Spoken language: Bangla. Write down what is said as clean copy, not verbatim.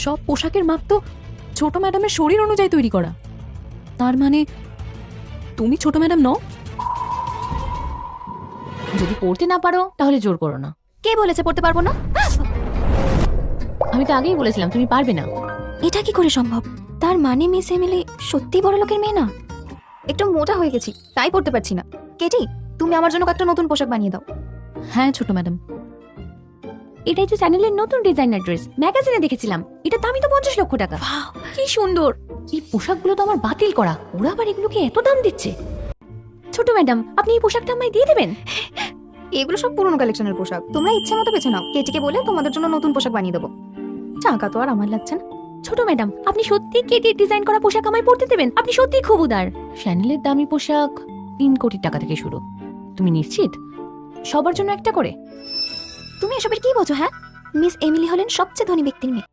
সব পোশাকের মাপ তো ছোট ম্যাডামের শরীর অনুযায়ী তৈরি করা। তার মানে তুমি ছোট ম্যাডাম নও? যদি পড়তে না পারো তাহলে জোর করো না। কে বলেছে পড়তে পারবো না? আমি তো আগেই বলেছিলাম তুমি পারবে না। এটা কি করে সম্ভব? তার মানে মিস এমিলি সত্যি বড় লোকের মেয়ে না? একটু মোটা হয়ে গেছি, তাই পড়তে পারছি না। কেটি, তুমি আমার জন্য একটা নতুন পোশাক বানিয়ে দাও। হ্যাঁ ছোট ম্যাডাম। এটাই তো চ্যানেলের নতুন ডিজাইনার ড্রেস, ম্যাগাজিনে দেখেছিলাম। এটা দামই তো 50 লক্ষ টাকা। কি সুন্দর! এই পোশাকগুলো তো আমার বাতিল করা, ওরা আবার এগুলোকে এত দাম দিচ্ছে। ছোট ম্যাডাম, আপনি এই পোশাকটা আমায় দিয়ে দেবেন? এগুলো সব পুরনো কালেকশনের পোশাক, তোমরা ইচ্ছে মতো বেছে নাও। কেটিকে বলে তোমাদের জন্য নতুন পোশাক বানিয়ে দেবো। টাকা তো আর আমার লাগছে না। ছোট ম্যাডাম, আপনি সত্যি কেটির ডিজাইন করা পোশাক আমায় পরতে দেবেন? আপনি সত্যি খুব উদার। শ্যানেলের দামি পোশাক 3 কোটি টাকা থেকে শুরু। তুমি নিশ্চিত? সবার জন্য একটা করে? তুমি এসবের কি বোঝো? হ্যাঁ, মিস এমিলি হলেন সবচেয়ে ধনী ব্যক্তির মেয়ে।